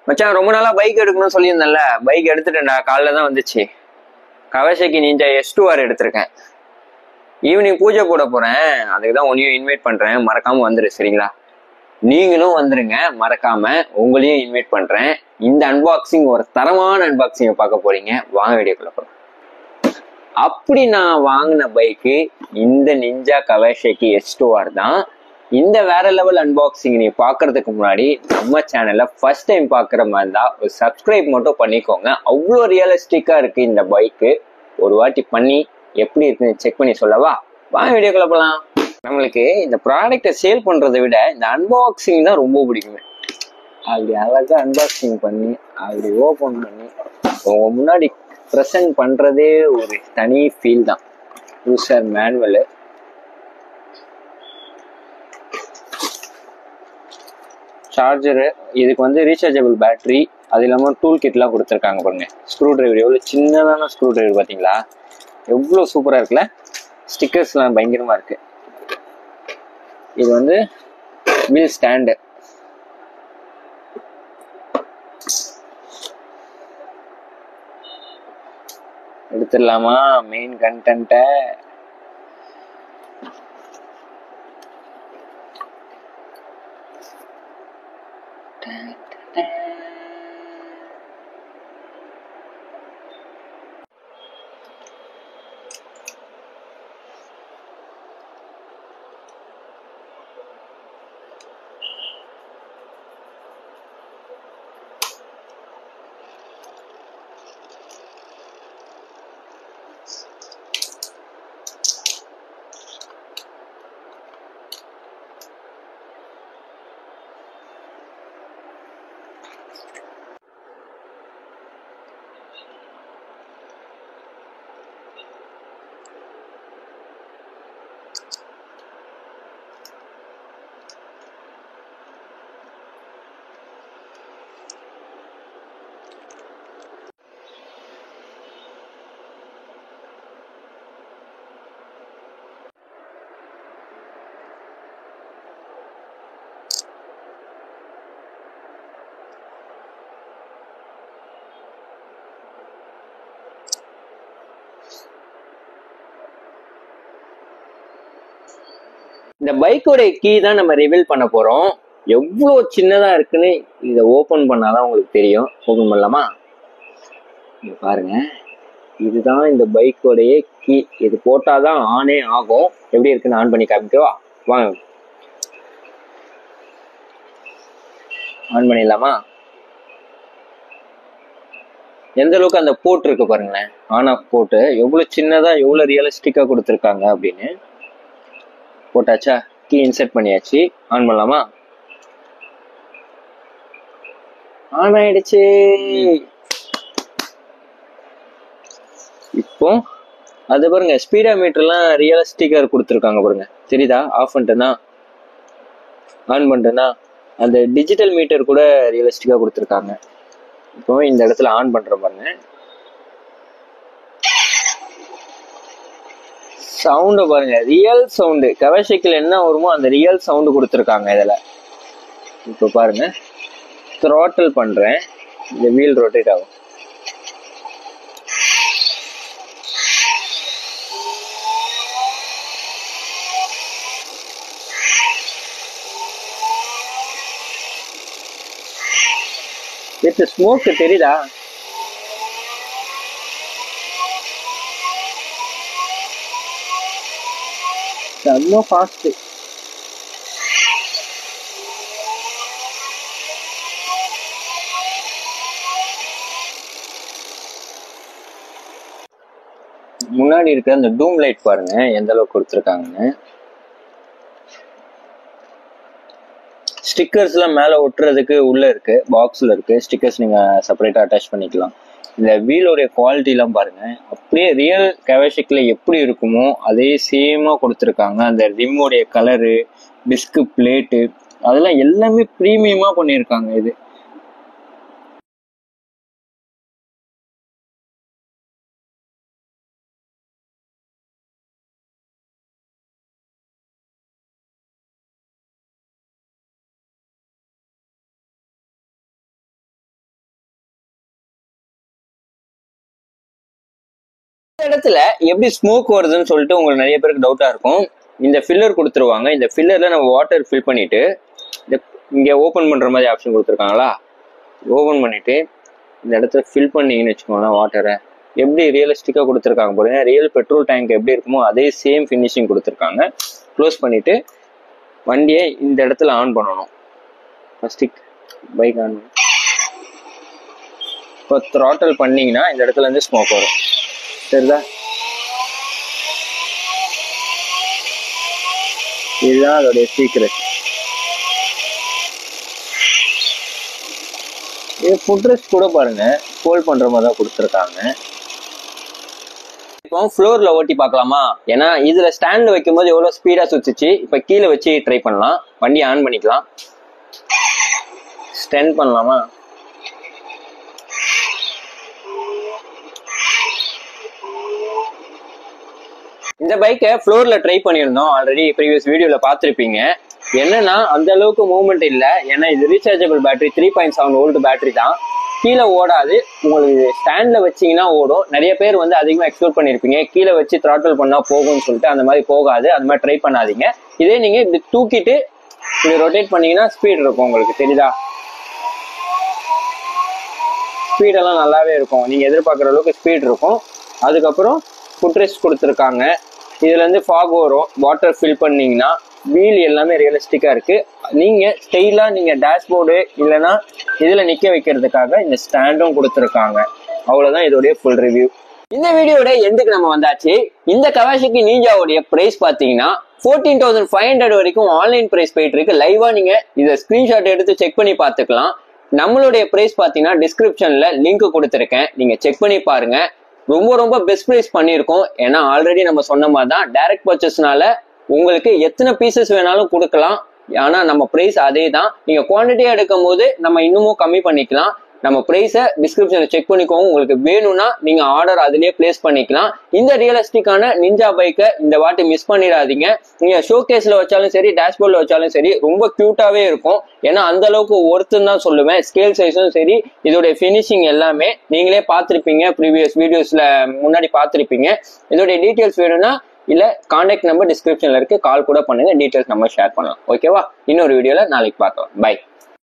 மச்சான் ரொம்ப நாளா பைக் எடுக்கணும்னு சொல்லியிருந்தேன்ல, பைக் எடுத்துட்டேன்டா. காலைல தான் வந்துச்சு. கவாசாக்கி நிஞ்சா S2R எடுத்திருக்கேன். ஈவினிங் பூஜை போட போறேன், அதுக்கு தான் உன்னையும் இன்வைட் பண்றேன். மறக்காம வந்துரு சரிங்களா? நீங்களும் வந்துருங்க மறக்காம. உங்களையும் இன்வைட் பண்றேன். இந்த அன்பாக்சிங் ஒரு தரமான அன்பாக்சிங்கை பார்க்க போறீங்க. வாங்க வீடியோக்குள்ள போறோம். அப்படி நான் வாங்கின பைக்கு இந்த நிஞ்சா கவாசாக்கி S2R தான். இந்த வேற லெவல் அன்பாக்சிங் நீ பாக்குறதுக்கு முன்னாடி நம்ம சேனல்ல ஃபர்ஸ்ட் டைம் பாக்குற மாதிரி இருந்தா ஒரு சப்ஸ்கிரைப் மட்டும் பண்ணிக்கோங்க. அவ்வளோ ரியலிஸ்டிக்கா இருக்கு இந்த பைக்கு. ஒரு வாட்டி பண்ணி எப்படி இருக்குன்னு செக் பண்ணி சொல்லவா? வாங்க வீடியோக்குள்ள போலாம். நம்மளுக்கு இந்த ப்ராடக்டை சேல் பண்றதை விட இந்த அன்பாக்சிங் தான் ரொம்ப பிடிக்குமே. அப்படி அழகா அன்பாக்சிங் பண்ணி அப்படி ஓபன் பண்ணி உங்க முன்னாடி ப்ரெசென்ட் பண்றதே ஒரு தனி ஃபீல் தான். யூசர் மேனுவல், சார்ஜரு, இதுக்கு வந்து ரீசார்ஜபிள் பேட்டரி, அது இல்லாமல் டூல் கிட்லாம் கொடுத்துருக்காங்க பாருங்க. ஸ்க்ரூ டிரைவர் எவ்வளோ சின்னதான ஸ்க்ரூ டிரைவர் பார்த்தீங்களா? எவ்வளோ சூப்பராக இருக்குல்ல. ஸ்டிக்கர்ஸ்லாம் பயங்கரமாக இருக்கு. இது வந்து வீல் ஸ்டாண்டு. எடுத்துடலாமா மெயின் கண்டென்ட்டை? இந்த பைக்கோட கீ தான் நம்ம ரிவீல் பண்ண போறோம். எவ்வளோ சின்னதா இருக்குன்னு இதை ஓபன் பண்ணாதான் உங்களுக்கு தெரியும். ஓபன் பண்ணலாமா? இங்க பாருங்க, இதுதான் இந்த பைக்கோடைய கீ. இது போட்டாதான் ஆனே ஆகும். எப்படி இருக்குன்னு ஆன் பண்ணி காமிக்கவா? வாங்க ஆன் பண்ணிடலாமா? எந்த அளவுக்கு அந்த போர்ட் இருக்கு பாருங்களேன், ஆன் ஆஃப் போர்ட்டு எவ்வளவு சின்னதா எவ்வளவு ரியலிஸ்டிக்கா கொடுத்துருக்காங்க அப்படின்னு. போட்டாச்சா? கீ இன்செர்ட் பண்ணியாச்சு. ஆன் பண்ணலாமா? ஆன் ஆயிடுச்சு. இப்போ அது பாருங்க, ஸ்பீடா மீட்டர்லாம் ரியலிஸ்டிக்கா கொடுத்துருக்காங்க பாருங்க. தெரியுதா? ஆஃப் பண்ணிட்டேன்னா ஆன் பண்ணிட்டேன்னா அந்த டிஜிட்டல் மீட்டர் கூட ரியலிஸ்டிக்கா கொடுத்துருக்காங்க. இப்போ இந்த இடத்துல ஆன் பண்ற பாருங்க. சவுண்ட் பாருங்க, ரியல் சவுண்டு. கவாசாக்கில என்ன வருமோ அந்த ரியல் சவுண்டு கொடுத்துருக்காங்க இதுல. இப்போ பாருங்க, த்ராட்டில் பண்றேன், இந்த வீல் ரொட்டேட் ஆகும். வித் ஸ்மோக் தெரியுதா? செம்ம ஃபாஸ்ட். முன்னாடி இருக்க அந்த டூம் லைட் பாருங்க எந்த அளவுக்கு கொடுத்துருக்காங்கன்னு. ஸ்டிக்கர்ஸ் எல்லாம் மேல ஒட்டுறதுக்கு உள்ள இருக்கு, பாக்ஸ்ல இருக்கு. ஸ்டிக்கர்ஸ் நீங்க செப்பரேட்டா அட்டாச் பண்ணிக்கலாம். இந்த வீலோடைய குவாலிட்டி எல்லாம் பாருங்க, அப்படியே ரியல் கவாசாக்கில எப்படி இருக்குமோ அதே சேமா கொடுத்துருக்காங்க. அந்த ரிம்மோடைய கலரு, டிஸ்க் பிளேட்டு, அதெல்லாம் எல்லாமே பிரீமியமா பண்ணியிருக்காங்க இது. இந்த இடத்துல எப்படி ஸ்மோக் வருதுன்னு சொல்லிட்டு உங்களுக்கு நிறைய பேருக்கு டவுட்டா இருக்கும். இந்த ஃபில்லர் கொடுத்துருவாங்க. இந்த ஃபில்லர்ல நம்ம வாட்டர் ஃபில் பண்ணிட்டு இங்க ஓபன் பண்ற மாதிரி ஆப்ஷன் கொடுத்துருக்காங்களா, ஓபன் பண்ணிட்டு இந்த இடத்துல ஃபில் பண்ணீங்கன்னு வச்சுக்கோங்களேன் வாட்டரை. எப்படி ரியலிஸ்டிக்கா கொடுத்துருக்காங்க பாருங்க. ரியல் பெட்ரோல் டேங்க் எப்படி இருக்குமோ அதே சேம் ஃபினிஷிங் கொடுத்துருக்காங்க. க்ளோஸ் பண்ணிட்டு வண்டியை இந்த இடத்துல ஆன் பண்ணணும். ஃபர்ஸ்ட் பைக் ஆன் பண்ணி இப்போ த்ராட்டல் பண்ணீங்கன்னா இந்த இடத்துல இருந்து ஸ்மோக் வரும். சரிதா? இதுதான் அதோடைய சீக்ரெட். இது ஃபுட்ரெஸ்ட் கூட பாருங்க ஹோல்ட் பண்ற மாதிரி தான் கொடுத்துருக்காங்க. இப்போ ஃப்ளோர்ல ஓட்டி பார்க்கலாமா? ஏன்னா இதுல ஸ்டாண்ட் வைக்கும் போது எவ்வளவு ஸ்பீடா சுத்துச்சு. இப்ப கீழே வச்சு ட்ரை பண்ணலாம். வண்டி ஆன் பண்ணிக்கலாம். ஸ்டாண்ட் பண்ணலாமா? இந்த பைக்கை ஃப்ளோர்ல ட்ரை பண்ணியிருந்தோம். ஆல்ரெடி ப்ரீவியஸ் வீடியோல பார்த்துருப்பீங்க. என்னன்னா அந்த அளவுக்கு மூவ்மெண்ட் இல்லை. ஏன்னா இது ரீசார்ஜபிள் பேட்டரி 3.7 வோல்ட் பேட்டரி தான். கீழே ஓடாது. உங்களுக்கு ஸ்டாண்ட்ல வச்சீங்கன்னா ஓடும். நிறைய பேர் வந்து அதிகமாக எக்ஸ்ப்ளோர் பண்ணிருப்பீங்க, கீழே வச்சு த்ராட்டல் பண்ணா போகும்னு சொல்லிட்டு. அந்த மாதிரி போகாது. அந்த மாதிரி ட்ரை பண்ணாதீங்க. இதே நீங்க இப்படி தூக்கிட்டு இப்படி ரொட்டேட் பண்ணீங்கன்னா ஸ்பீட் இருக்கும். உங்களுக்கு தெரியுதா? ஸ்பீடெல்லாம் நல்லாவே இருக்கும். நீங்க எதிர்பார்க்குற அளவுக்கு ஸ்பீட் இருக்கும். அதுக்கப்புறம் ஃபுட்ரெஸ்ட் கொடுத்துருக்காங்க. இதுல இருந்து ஃபாக் வரும். வாட்டர் ஃபில் பண்ணீங்கன்னா வீல் எல்லாமே ரியலிஸ்டிக்கா இருக்கு. நீங்க ஸ்டைலா நீங்க டேஷ்போர்டு இல்லைன்னா இதுல நிக்க வைக்கிறதுக்காக இந்த ஸ்டாண்டும் கொடுத்துருக்காங்க. அவ்வளவுதான் இதோடைய ஃபுல் ரிவ்யூ. இந்த வீடியோட எண்டுக்கு நம்ம வந்தாச்சு. இந்த கவாசாகி நிஞ்சாவுடைய பிரைஸ் பாத்தீங்கன்னா 14,500 வரைக்கும் ஆன்லைன் பிரைஸ் போயிட்டு இருக்கு. லைவா நீங்க இதை ஸ்கிரீன்ஷாட் எடுத்து செக் பண்ணி பாத்துக்கலாம். நம்மளுடைய பிரைஸ் பாத்தீங்கன்னா டிஸ்கிரிப்ஷன்ல லிங்க் கொடுத்துருக்கேன். நீங்க செக் பண்ணி பாருங்க. ரொம்ப ரொம்ப பெஸ்ட் பிரைஸ் பண்ணியிருக்கோம். ஏன்னா ஆல்ரெடி நம்ம சொன்ன மாதிரி தான் டைரக்ட் பர்ச்சேஸ்னால உங்களுக்கு எத்தனை பீசஸ் வேணாலும் கொடுக்கலாம். ஆனா நம்ம பிரைஸ் அதே தான். நீங்க குவான்டிட்டியா எடுக்கும் போது நம்ம இன்னமும் கம்மி பண்ணிக்கலாம். நம்ம பிரைஸை டிஸ்கிரிப்ஷன்ல செக் பண்ணிக்கோங்க. உங்களுக்கு வேணும்னா நீங்க ஆர்டர் அதுலயே பிளேஸ் பண்ணிக்கலாம். இந்த ரியலிஸ்டிக்கான நிஞ்சா பைக்கை இந்த வாட்டி மிஸ் பண்ணிடாதீங்க. நீங்க ஷோ கேஸ்ல வச்சாலும் சரி, டேஷ்போர்ட்ல வச்சாலும் சரி, ரொம்ப கியூட்டாவே இருக்கும். ஏன்னா அந்த அளவுக்கு ஒர்த்துன்னு தான் சொல்லுவேன். ஸ்கேல் சைஸும் சரி, இதோடைய ஃபினிஷிங் எல்லாமே நீங்களே பார்த்துருப்பீங்க. ப்ரீவியஸ் வீடியோஸ்ல முன்னாடி பார்த்துருப்பீங்க. இதோடைய டீட்டெயில்ஸ் வேணும்னா இல்ல கான்டாக்ட் நம்பர் டிஸ்கிரிப்ஷன்ல இருக்கு, கால் கூட பண்ணுங்க. டீட்டெயில்ஸ் நம்ம ஷேர் பண்ணலாம். ஓகேவா? இன்னொரு வீடியோல நாளைக்கு பார்க்கலாம். பை.